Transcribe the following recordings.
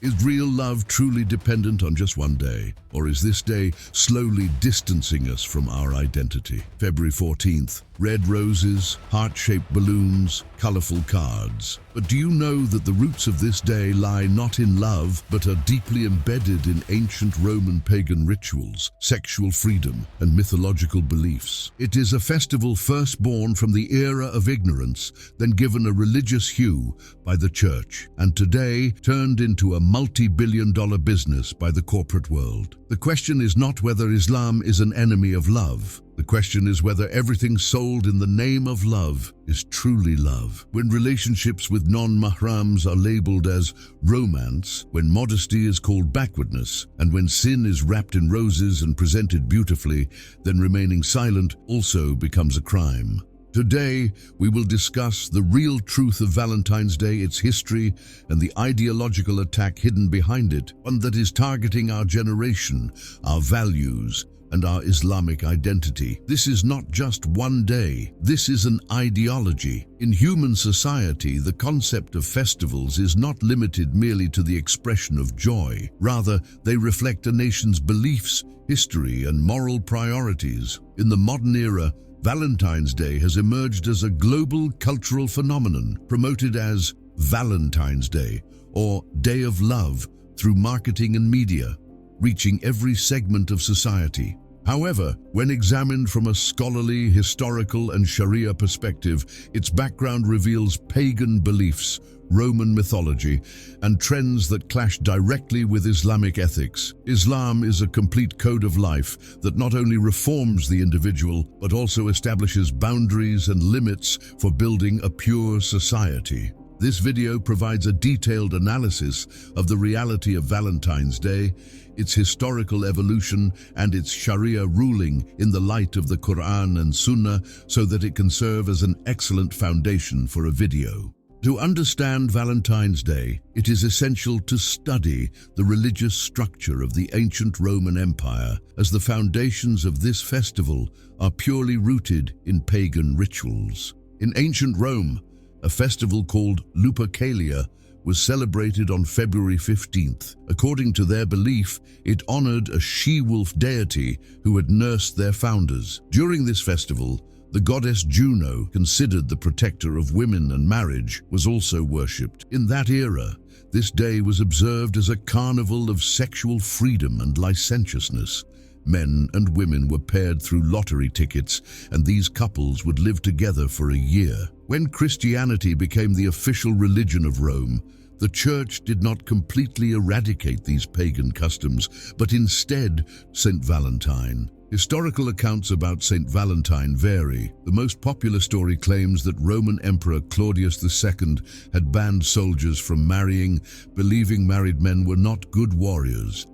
Is real love truly dependent on just one day? Or is this day slowly distancing us from our identity? February 14th, red roses, heart-shaped balloons, colorful cards. But do you know that the roots of this day lie not in love, but are deeply embedded in ancient Roman pagan rituals, sexual freedom, and mythological beliefs? It is a festival first born from the era of ignorance, then given a religious hue by the church, and today turned into a multi-billion-dollar business by the corporate world. The question is not whether Islam is an enemy of love. The question is whether everything sold in the name of love is truly love. When relationships with non-mahrams are labeled as romance, when modesty is called backwardness, and when sin is wrapped in roses and presented beautifully, then remaining silent also becomes a crime. Today, we will discuss the real truth of Valentine's Day, its history, and the ideological attack hidden behind it, one that is targeting our generation, our values, and our Islamic identity. This is not just one day. This is an ideology. In human society, the concept of festivals is not limited merely to the expression of joy. Rather, they reflect a nation's beliefs, history, and moral priorities. In the modern era, Valentine's Day has emerged as a global cultural phenomenon, promoted as Valentine's Day or Day of Love through marketing and media, reaching every segment of society. However, when examined from a scholarly, historical, and Sharia perspective, its background reveals pagan beliefs, Roman mythology, and trends that clash directly with Islamic ethics. Islam is a complete code of life that not only reforms the individual, but also establishes boundaries and limits for building a pure society. This video provides a detailed analysis of the reality of Valentine's Day, its historical evolution, and its Sharia ruling in the light of the Qur'an and Sunnah, so that it can serve as an excellent foundation for a video. To understand Valentine's Day, it is essential to study the religious structure of the ancient Roman Empire, as the foundations of this festival are purely rooted in pagan rituals. In ancient Rome, a festival called Lupercalia was celebrated on February 15th. According to their belief, it honored a she-wolf deity who had nursed their founders. During this festival, the goddess Juno, considered the protector of women and marriage, was also worshipped. In that era, this day was observed as a carnival of sexual freedom and licentiousness. Men and women were paired through lottery tickets, and these couples would live together for a year. When Christianity became the official religion of Rome, the Church did not completely eradicate these pagan customs, but instead St. Valentine. Historical accounts about St. Valentine vary. The most popular story claims that Roman Emperor Claudius II had banned soldiers from marrying, believing married men were not good warriors.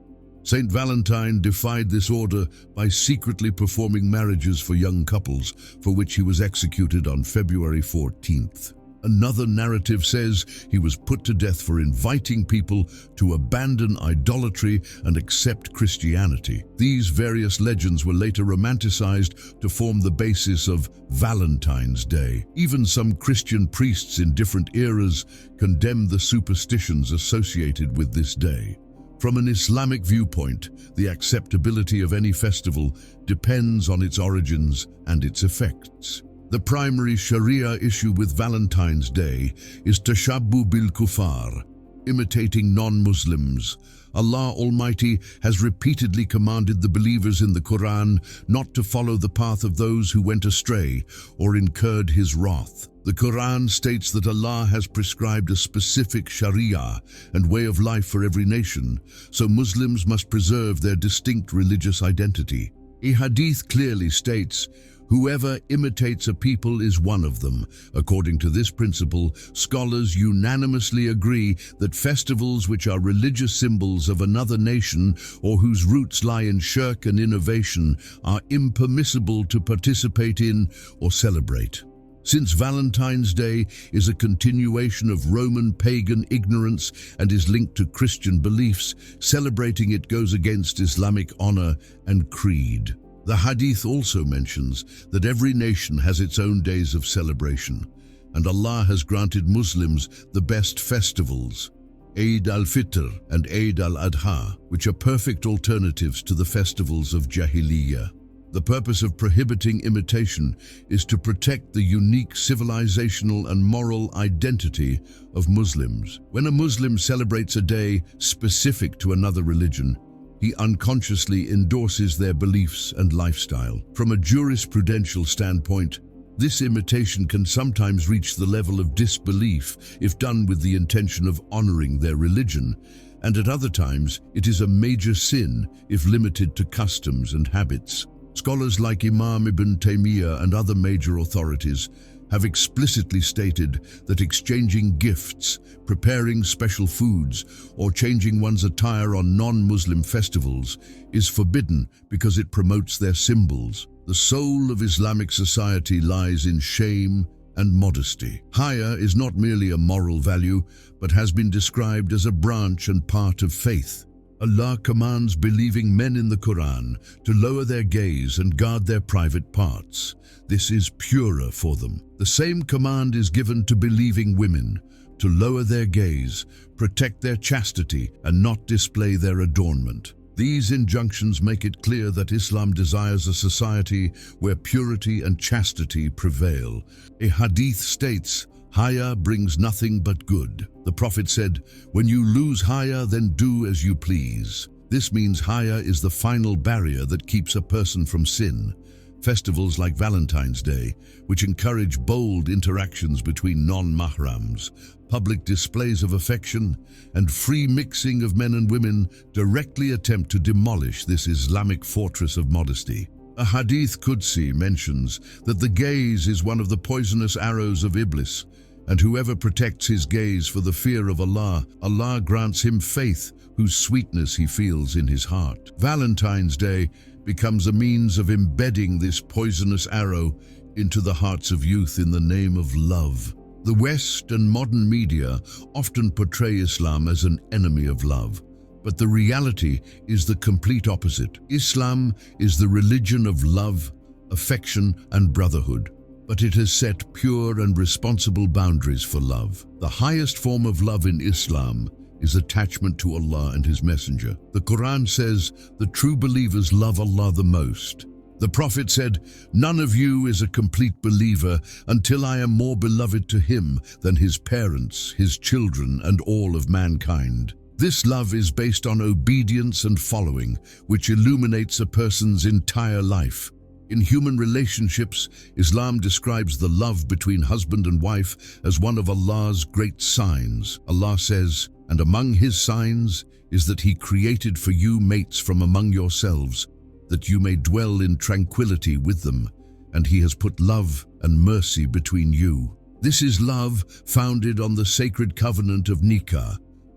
St. Valentine defied this order by secretly performing marriages for young couples, for which he was executed on February 14th. Another narrative says he was put to death for inviting people to abandon idolatry and accept Christianity. These various legends were later romanticized to form the basis of Valentine's Day. Even some Christian priests in different eras condemned the superstitions associated with this day. From an Islamic viewpoint, the acceptability of any festival depends on its origins and its effects. The primary Sharia issue with Valentine's Day is tashabbuh bil kuffar, imitating non-Muslims. Allah Almighty has repeatedly commanded the believers in the Qur'an not to follow the path of those who went astray or incurred His wrath. The Qur'an states that Allah has prescribed a specific Sharia and way of life for every nation, so Muslims must preserve their distinct religious identity. A hadith clearly states, "Whoever imitates a people is one of them." According to this principle, scholars unanimously agree that festivals which are religious symbols of another nation or whose roots lie in shirk and innovation are impermissible to participate in or celebrate. Since Valentine's Day is a continuation of Roman pagan ignorance and is linked to Christian beliefs, celebrating it goes against Islamic honor and creed. The hadith also mentions that every nation has its own days of celebration, and Allah has granted Muslims the best festivals. Eid al-Fitr and Eid al-Adha, which are perfect alternatives to the festivals of Jahiliyyah. The purpose of prohibiting imitation is to protect the unique civilizational and moral identity of Muslims. When a Muslim celebrates a day specific to another religion, he unconsciously endorses their beliefs and lifestyle. From a jurisprudential standpoint, this imitation can sometimes reach the level of disbelief if done with the intention of honoring their religion, and at other times it is a major sin if limited to customs and habits. Scholars like Imam Ibn Taymiyyah and other major authorities have explicitly stated that exchanging gifts, preparing special foods, or changing one's attire on non-Muslim festivals is forbidden because it promotes their symbols. The soul of Islamic society lies in shame and modesty. Haya is not merely a moral value, but has been described as a branch and part of faith. Allah commands believing men in the Qur'an to lower their gaze and guard their private parts. This is purer for them. The same command is given to believing women to lower their gaze, protect their chastity, and not display their adornment. These injunctions make it clear that Islam desires a society where purity and chastity prevail. A hadith states, "Haya brings nothing but good." The Prophet said, "When you lose haya, then do as you please." This means haya is the final barrier that keeps a person from sin. Festivals like Valentine's Day, which encourage bold interactions between non-mahrams, public displays of affection, and free mixing of men and women, directly attempt to demolish this Islamic fortress of modesty. A hadith Qudsi mentions that the gaze is one of the poisonous arrows of Iblis, and whoever protects his gaze for the fear of Allah, Allah grants him faith whose sweetness he feels in his heart. Valentine's Day becomes a means of embedding this poisonous arrow into the hearts of youth in the name of love. The West and modern media often portray Islam as an enemy of love, but the reality is the complete opposite. Islam is the religion of love, affection, and brotherhood, but it has set pure and responsible boundaries for love. The highest form of love in Islam is attachment to Allah and His Messenger. The Qur'an says the true believers love Allah the most. The Prophet said, "None of you is a complete believer until I am more beloved to him than his parents, his children, and all of mankind." This love is based on obedience and following, which illuminates a person's entire life. In human relationships, Islam describes the love between husband and wife as one of Allah's great signs. Allah says, "And among His signs is that He created for you mates from among yourselves, that you may dwell in tranquility with them, and He has put love and mercy between you." This is love founded on the sacred covenant of nikah,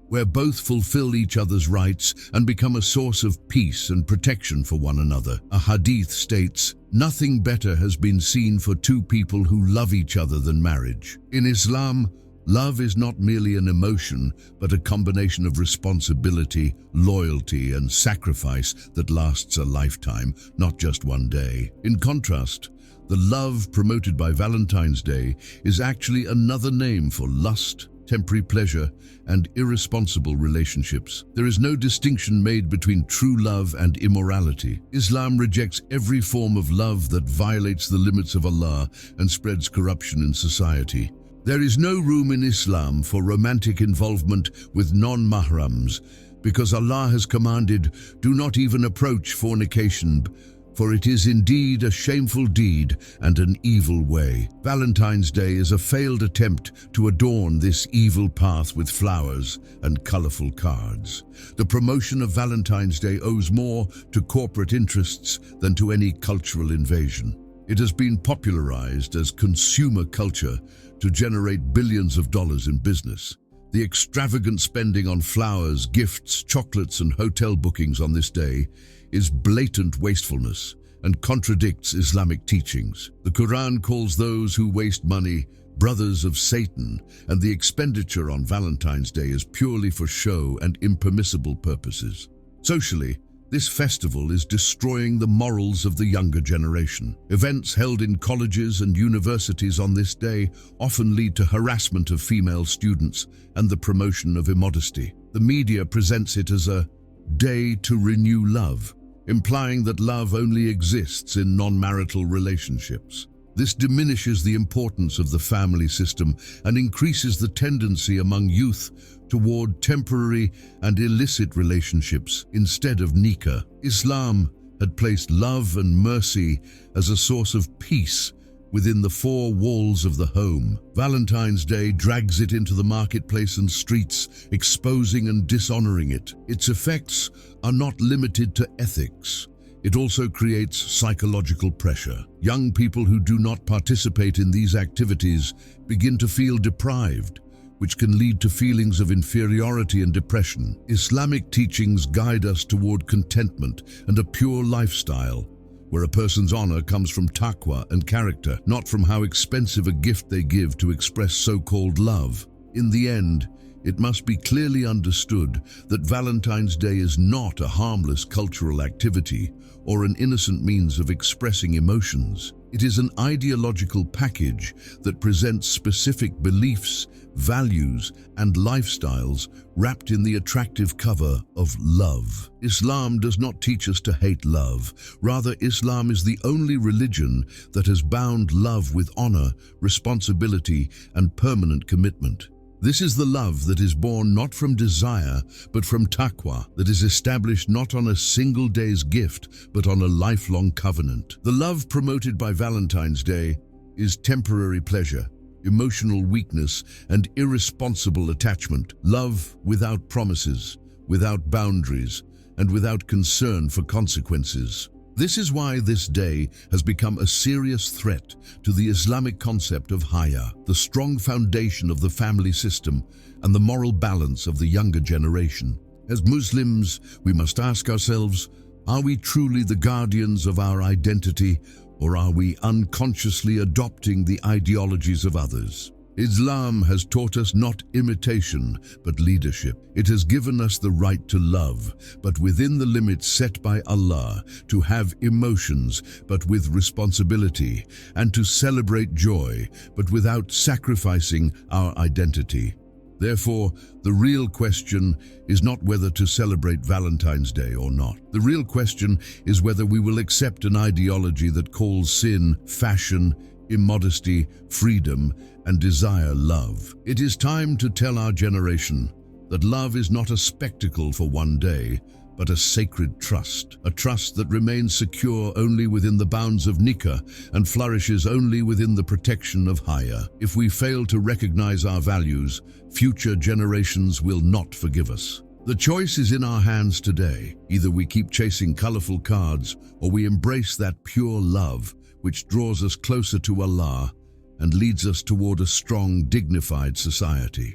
where both fulfill each other's rights and become a source of peace and protection for one another. A hadith states, "Nothing better has been seen for two people who love each other than marriage." In Islam, love is not merely an emotion, but a combination of responsibility, loyalty, and sacrifice that lasts a lifetime, not just one day. In contrast, the love promoted by Valentine's Day is actually another name for lust, temporary pleasure, and irresponsible relationships. There is no distinction made between true love and immorality. Islam rejects every form of love that violates the limits of Allah and spreads corruption in society. There is no room in Islam for romantic involvement with non-mahrams, because Allah has commanded, "Do not even approach fornication, for it is indeed a shameful deed and an evil way." Valentine's Day is a failed attempt to adorn this evil path with flowers and colorful cards. The promotion of Valentine's Day owes more to corporate interests than to any cultural invasion. It has been popularized as consumer culture to generate billions of dollars in business. The extravagant spending on flowers, gifts, chocolates, and hotel bookings on this day is blatant wastefulness and contradicts Islamic teachings. The Qur'an calls those who waste money brothers of Satan, and the expenditure on Valentine's Day is purely for show and impermissible purposes. Socially, This festival is destroying the morals of the younger generation. Events held in colleges and universities on this day often lead to harassment of female students and the promotion of immodesty. The media presents it as a day to renew love, implying that love only exists in non-marital relationships. This diminishes the importance of the family system and increases the tendency among youth toward temporary and illicit relationships instead of nikah. Islam had placed love and mercy as a source of peace within the four walls of the home. Valentine's Day drags it into the marketplace and streets, exposing and dishonoring it. Its effects are not limited to ethics. It also creates psychological pressure. Young people who do not participate in these activities begin to feel deprived, which can lead to feelings of inferiority and depression. Islamic teachings guide us toward contentment and a pure lifestyle, where a person's honor comes from taqwa and character, not from how expensive a gift they give to express so-called love. In the end, it must be clearly understood that Valentine's Day is not a harmless cultural activity or an innocent means of expressing emotions. It is an ideological package that presents specific beliefs, values, and lifestyles wrapped in the attractive cover of love. Islam does not teach us to hate love. Rather, Islam is the only religion that has bound love with honor, responsibility, and permanent commitment. This is the love that is born not from desire, but from taqwa, that is established not on a single day's gift, but on a lifelong covenant. The love promoted by Valentine's Day is temporary pleasure, emotional weakness, and irresponsible attachment. Love without promises, without boundaries, and without concern for consequences. This is why this day has become a serious threat to the Islamic concept of haya, the strong foundation of the family system and the moral balance of the younger generation. As Muslims, we must ask ourselves, are we truly the guardians of our identity, or are we unconsciously adopting the ideologies of others? Islam has taught us not imitation, but leadership. It has given us the right to love, but within the limits set by Allah, to have emotions, but with responsibility, and to celebrate joy, but without sacrificing our identity. Therefore, the real question is not whether to celebrate Valentine's Day or not. The real question is whether we will accept an ideology that calls sin, fashion, immodesty, freedom, and desire love. It is time to tell our generation that love is not a spectacle for one day, but a sacred trust. A trust that remains secure only within the bounds of nikah and flourishes only within the protection of haya. If we fail to recognize our values, future generations will not forgive us. The choice is in our hands today. Either we keep chasing colorful cards, or we embrace that pure love which draws us closer to Allah and leads us toward a strong, dignified society.